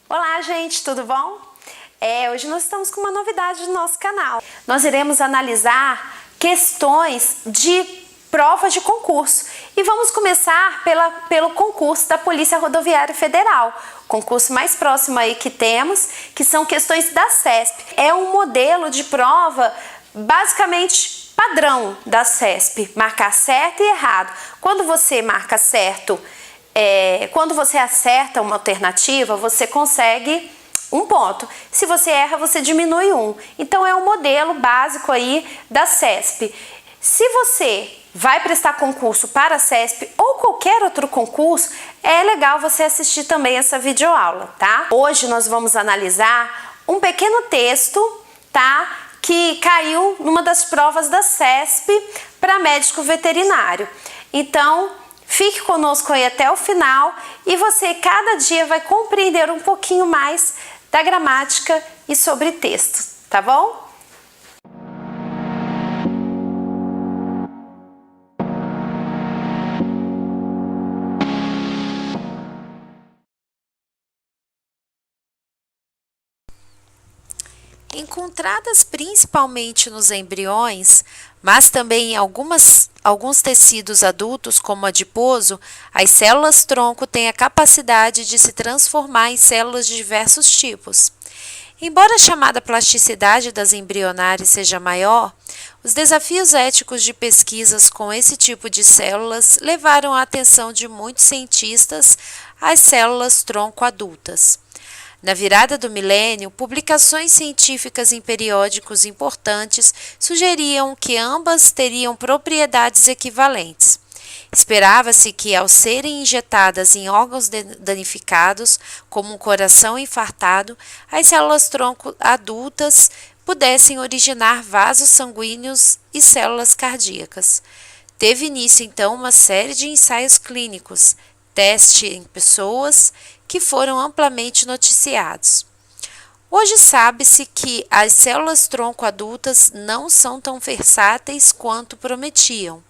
Olá, gente, tudo bom? Hoje nós estamos com uma novidade no nosso canal. Nós iremos analisar questões de provas de concurso e vamos começar pelo concurso da Polícia Rodoviária Federal, o concurso mais próximo aí que temos, que são questões da CESP. É um modelo de prova basicamente padrão da CESP, marcar certo e errado. Quando você marca certo, quando você acerta uma alternativa, você consegue um ponto. Se você erra, você diminui um. Então é um modelo básico aí da CESP. Se você vai prestar concurso para a CESP ou qualquer outro concurso, é legal você assistir também essa videoaula, tá? Hoje nós vamos analisar um pequeno texto, tá? Que caiu numa das provas da CESP para médico veterinário. Então, fique conosco aí até o final e você cada dia vai compreender um pouquinho mais da gramática e sobre texto, tá bom? Encontradas principalmente nos embriões, mas também em alguns tecidos adultos, como adiposo, as células-tronco têm a capacidade de se transformar em células de diversos tipos. Embora a chamada plasticidade das embrionárias seja maior, os desafios éticos de pesquisas com esse tipo de células levaram a atenção de muitos cientistas às células-tronco adultas. Na virada do milênio, publicações científicas em periódicos importantes sugeriam que ambas teriam propriedades equivalentes. Esperava-se que, ao serem injetadas em órgãos danificados, como um coração infartado, as células-tronco adultas pudessem originar vasos sanguíneos e células cardíacas. Teve início, então, uma série de ensaios clínicos, testes em pessoas, que foram amplamente noticiados. Hoje sabe-se que as células-tronco adultas não são tão versáteis quanto prometiam.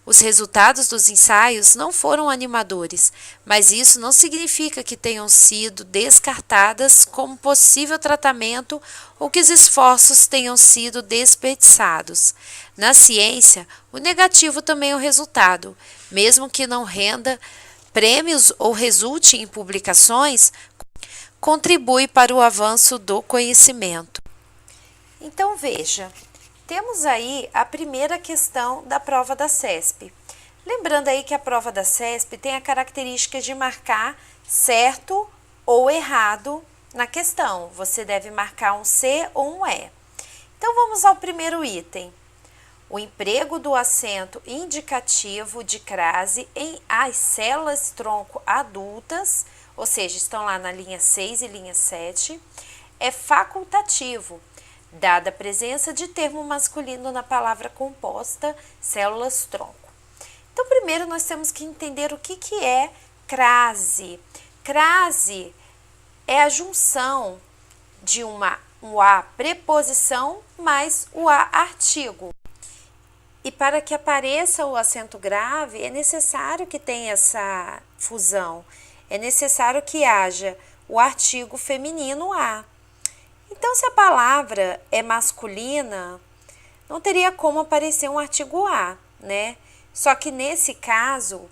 Os resultados dos ensaios não foram animadores, mas isso não significa que tenham sido descartadas como possível tratamento ou que os esforços tenham sido desperdiçados. Na ciência, o negativo também é o resultado, mesmo que não renda prêmios ou resulte em publicações, contribui para o avanço do conhecimento. Então veja, temos aí a primeira questão da prova da CESP. Lembrando aí que a prova da CESP tem a característica de marcar certo ou errado na questão. Você deve marcar um C ou um E. Então vamos ao primeiro item. O emprego do acento indicativo de crase em as células-tronco adultas, ou seja, estão lá na linha 6 e linha 7, é facultativo, dada a presença de termo masculino na palavra composta células-tronco. Então, primeiro nós temos que entender o que é crase. Crase é a junção de um A preposição mais o A artigo. E para que apareça o acento grave, é necessário que tenha essa fusão. É necessário que haja o artigo feminino A. Então, se a palavra é masculina, não teria como aparecer um artigo A, né? Só que nesse caso,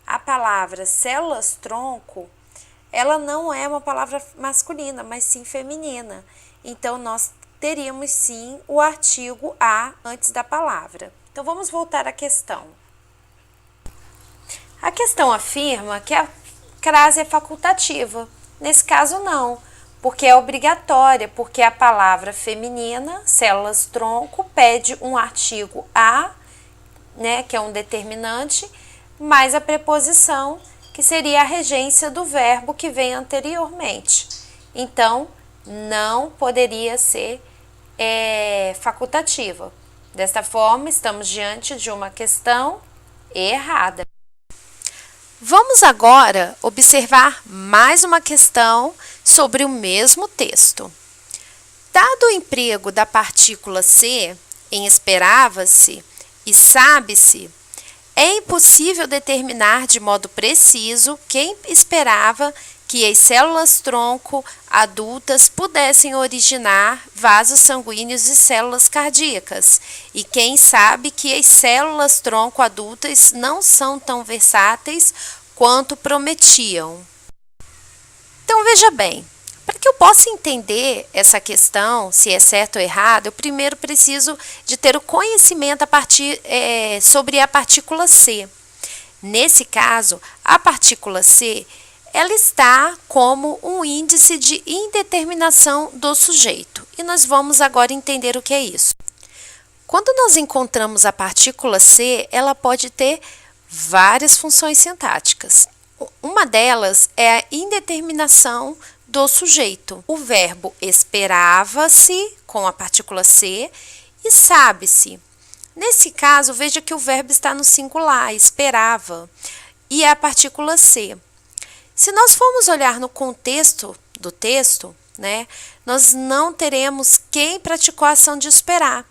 a palavra células-tronco, ela não é uma palavra masculina, mas sim feminina. Então, nós teríamos sim o artigo A antes da palavra. Então, vamos voltar à questão. A questão afirma que a crase é facultativa. Nesse caso, não, porque é obrigatória, porque a palavra feminina, células-tronco, pede um artigo A, né, que é um determinante, mais a preposição, que seria a regência do verbo que vem anteriormente. Então, não poderia ser facultativa. Desta forma, estamos diante de uma questão errada. Vamos agora observar mais uma questão sobre o mesmo texto. Dado o emprego da partícula ser em esperava-se e sabe-se, é impossível determinar de modo preciso quem esperava que as células-tronco adultas pudessem originar vasos sanguíneos e células cardíacas. E quem sabe que as células-tronco adultas não são tão versáteis quanto prometiam. Então, veja bem, para que eu possa entender essa questão, se é certo ou errado, eu primeiro preciso de ter o conhecimento sobre a partícula C. Nesse caso, a partícula C, ela está como um índice de indeterminação do sujeito. E nós vamos agora entender o que é isso. Quando nós encontramos a partícula C, ela pode ter várias funções sintáticas. Uma delas é a indeterminação do sujeito. O verbo esperava-se com a partícula C e sabe-se. Nesse caso, veja que o verbo está no singular, esperava, e é a partícula C. Se nós formos olhar no contexto do texto, nós não teremos quem praticou a ação de esperar.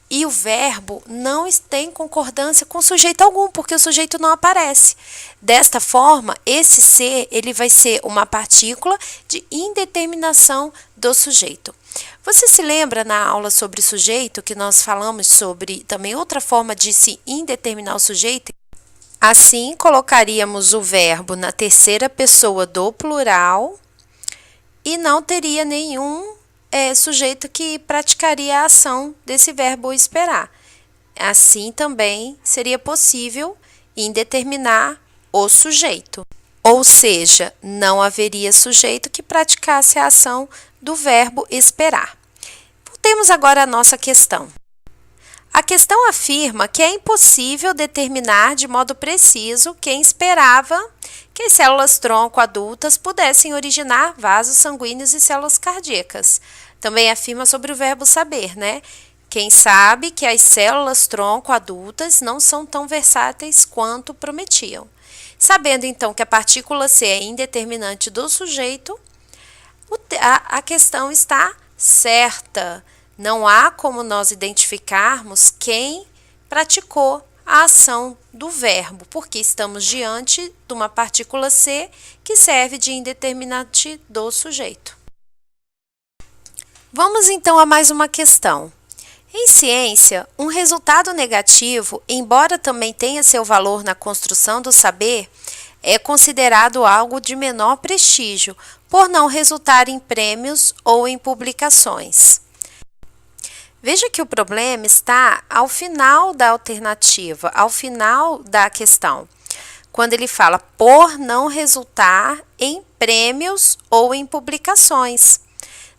E o verbo não tem concordância com sujeito algum, porque o sujeito não aparece. Desta forma, esse ser ele vai ser uma partícula de indeterminação do sujeito. Você se lembra na aula sobre sujeito que nós falamos sobre também outra forma de se indeterminar o sujeito? Assim, colocaríamos o verbo na terceira pessoa do plural e não teria nenhum sujeito que praticaria a ação desse verbo esperar. Assim também seria possível indeterminar o sujeito. Ou seja, não haveria sujeito que praticasse a ação do verbo esperar. Voltemos agora à nossa questão. A questão afirma que é impossível determinar de modo preciso quem esperava que as células-tronco adultas pudessem originar vasos sanguíneos e células cardíacas. Também afirma sobre o verbo saber, Quem sabe que as células-tronco adultas não são tão versáteis quanto prometiam. Sabendo, então, que a partícula C é indeterminante do sujeito, a questão está certa. Não há como nós identificarmos quem praticou a ação do verbo, porque estamos diante de uma partícula C que serve de indeterminante do sujeito. Vamos então a mais uma questão. Em ciência, um resultado negativo, embora também tenha seu valor na construção do saber, é considerado algo de menor prestígio, por não resultar em prêmios ou em publicações. Veja que o problema está ao final da alternativa, ao final da questão, quando ele fala por não resultar em prêmios ou em publicações.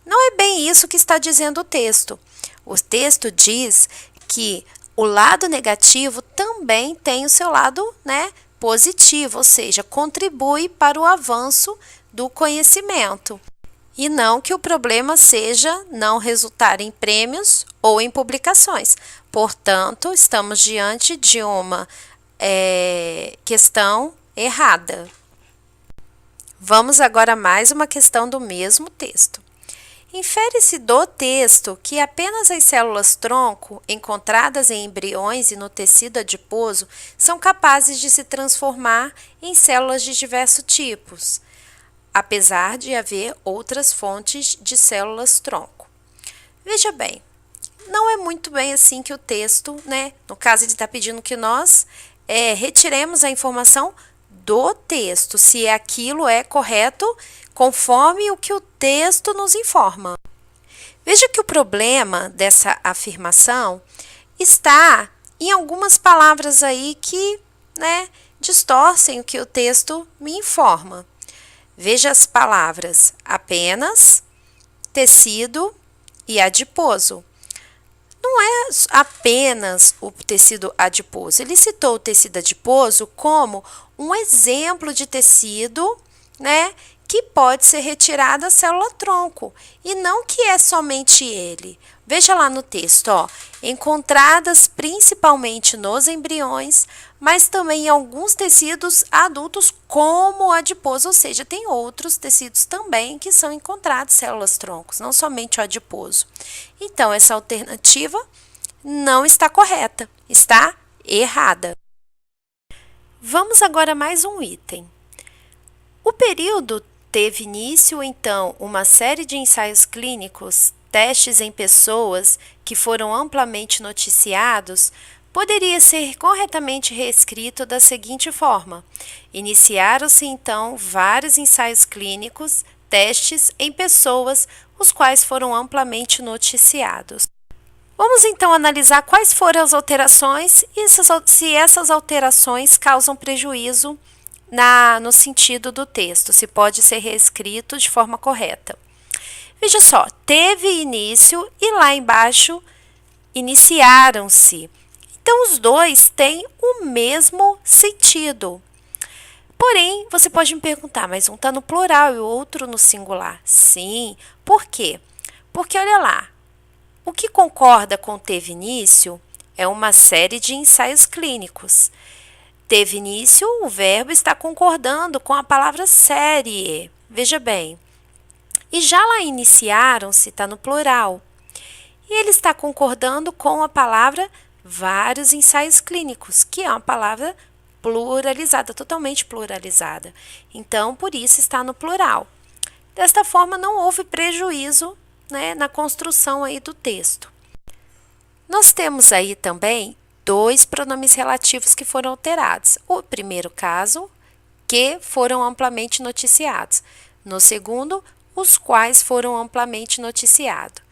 Não é bem isso que está dizendo o texto. O texto diz que o lado negativo também tem o seu lado, positivo, ou seja, contribui para o avanço do conhecimento. E não que o problema seja não resultar em prêmios ou em publicações. Portanto, estamos diante de uma questão errada. Vamos agora a mais uma questão do mesmo texto. Infere-se do texto que apenas as células-tronco encontradas em embriões e no tecido adiposo são capazes de se transformar em células de diversos tipos, apesar de haver outras fontes de células-tronco. Veja bem, não é muito bem assim que o texto, no caso ele está pedindo que nós retiremos a informação do texto, se aquilo é correto conforme o que o texto nos informa. Veja que o problema dessa afirmação está em algumas palavras aí que, distorcem o que o texto me informa. Veja as palavras apenas, tecido e adiposo. Não é apenas o tecido adiposo. Ele citou o tecido adiposo como um exemplo de tecido, que pode ser retirado da célula-tronco, e não que é somente ele. Veja lá no texto, encontradas principalmente nos embriões, mas também em alguns tecidos adultos como o adiposo, ou seja, tem outros tecidos também que são encontrados células-troncos, não somente o adiposo. Então, essa alternativa não está correta, está errada. Vamos agora a mais um item. O período teve início, então, uma série de ensaios clínicos, testes em pessoas que foram amplamente noticiados, poderia ser corretamente reescrito da seguinte forma: iniciaram-se, então, vários ensaios clínicos, testes em pessoas, os quais foram amplamente noticiados. Vamos então analisar quais foram as alterações e se essas alterações causam prejuízo no sentido do texto, se pode ser reescrito de forma correta. Veja só, teve início e lá embaixo iniciaram-se. Então, os dois têm o mesmo sentido. Porém, você pode me perguntar, mas um está no plural e o outro no singular. Sim, por quê? Porque, olha lá, o que concorda com teve início é uma série de ensaios clínicos. Teve início, o verbo está concordando com a palavra série. Veja bem. E já lá iniciaram-se, está no plural. E ele está concordando com a palavra vários ensaios clínicos, que é uma palavra pluralizada, totalmente pluralizada. Então, por isso está no plural. Desta forma, não houve prejuízo, né, na construção aí do texto. Nós temos aí também dois pronomes relativos que foram alterados. O primeiro caso, que foram amplamente noticiados. No segundo, os quais foram amplamente noticiados.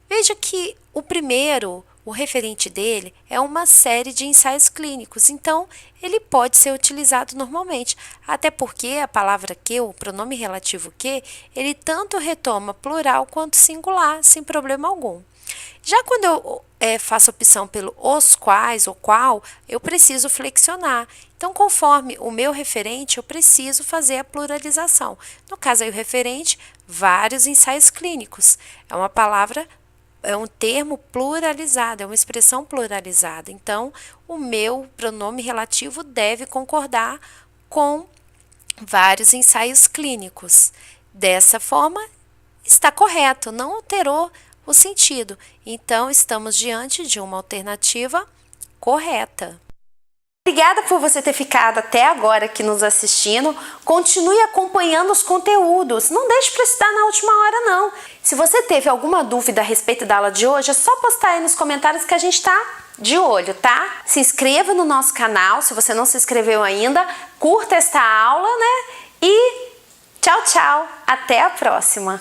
Veja que o primeiro, o referente dele, é uma série de ensaios clínicos, então ele pode ser utilizado normalmente, até porque a palavra que, o pronome relativo que, ele tanto retoma plural quanto singular, sem problema algum. Já quando eu faço opção pelo os quais ou qual, eu preciso flexionar. Então, conforme o meu referente, eu preciso fazer a pluralização. No caso aí, o referente, vários ensaios clínicos. É uma palavra, é um termo pluralizado, é uma expressão pluralizada. Então, o meu pronome relativo deve concordar com vários ensaios clínicos. Dessa forma, está correto, não alterou o sentido. Então, estamos diante de uma alternativa correta. Obrigada por você ter ficado até agora aqui nos assistindo. Continue acompanhando os conteúdos. Não deixe para estudar na última hora, não. Se você teve alguma dúvida a respeito da aula de hoje, é só postar aí nos comentários que a gente está de olho, tá? Se inscreva no nosso canal, se você não se inscreveu ainda. Curta esta aula, né? E tchau, tchau. Até a próxima.